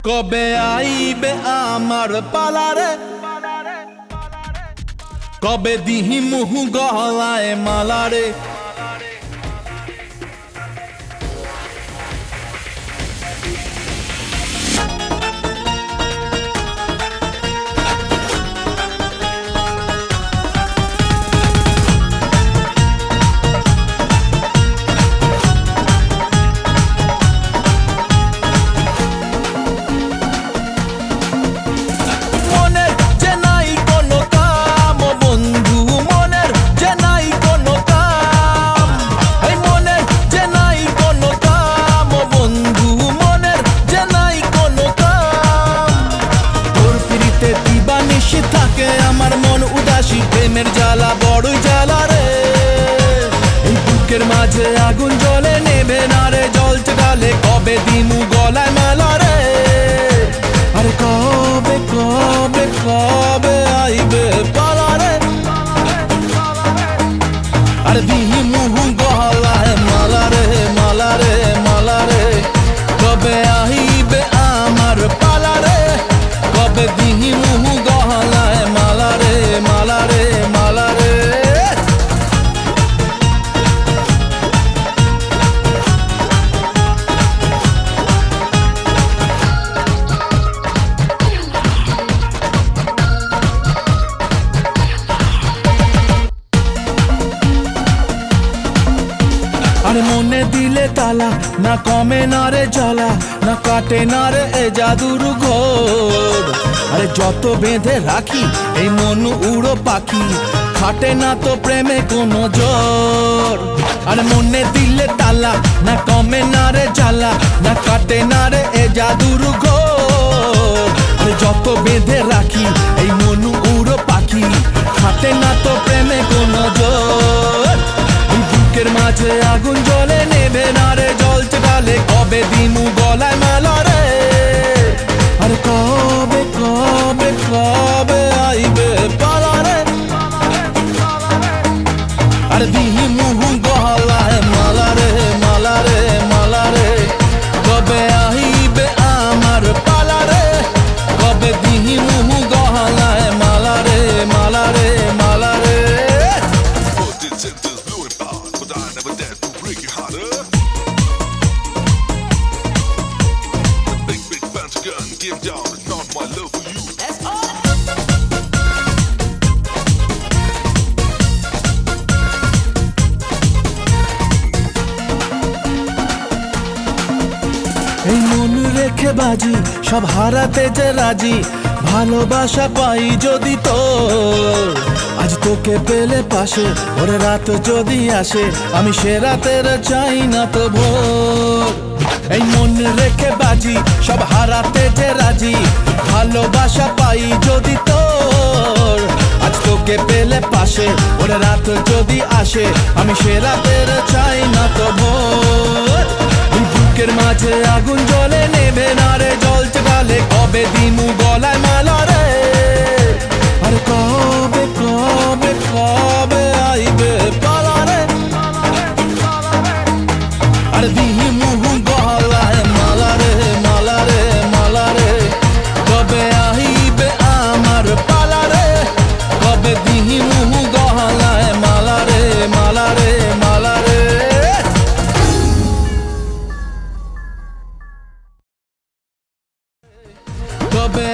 কবে আইবে আমার পালারে, কবে দিহি মুহু গলায় মালারে। আমার মন উদাসী, প্রেমের জ্বালা বড়ই জ্বালা রে। এই বুকের মাঝে আগুন জ্বলে, নেবে না রে জ্বলছে গালে, কবে দিমু গলায় মালা রে। আরে কবে কবে কবে আইবে পালা রে, আরে দিমু গলায় মালা রে মালা রে মালা রে। কবে আইবে আমার পালা রে, কবে দিমু গলায় মালা রে মালা রে মালা রে। আরে মনে দিলে তালা, না কমে না রে জ্বালা, না কাটে না রে এ জাদুর ঘোর। আরে যত বেঁধে রাখি এই মন উড়ো পাখি, খাটে না তো প্রেমে কোনো জোর। আরে মনে দিলে তালা, না কমে না রে জ্বালা, না কাটে না রে এ জাদুর ঘোর। আরে যত বেঁধে রাখি এই মন উড়ো পাখি, খাটে না তো প্রেমে কোনো জোর। বুকের মাঝে আগুন জ্বলে, নেবে না রে জ্বলছে গালে, কবে দিমু গলায় মালা রে। আরে কবে কবে কবে আইবে পালা রে, আরে দিমু গলায় মালা রে মালা রে মালা রে। কবে আইবে আমার পালা রে, কবে দিমু গলায় মালা রে মালা রে মালা রে। Give down, it's not my love for you. That's all. এই মন রেখে বাজি, সব হারাতে যে রাজি, ভালোবাসা পাই যদি তোর। আজ তোকে পেলে পাশে, ওরে রাত যদি আসে, আমি সে রাতের চাই না তো ভোর। এই মন রেখে বাজি, সব হারাতে যে রাজি, ভালোবাসা পাই যদি তোর। আজ তোকে পেলে পাশে, ওরে রাত যদি আসে, আমি সে রাতের চাই না তো ভোর। বুকের মাঝে আগুন জ্বলে, নেবে না রে জ্বলছে গালে, কবে দিমু গলায় মালা রে। আরে কবে কবে কবে আইবে পালা রে, আরে দিমু গলায় মালা রে মালা রে মালা রে। কবে আইবে আমার পালা রে, কবে দিমু গলায় মালা রে মালা রে মালা রে। কবে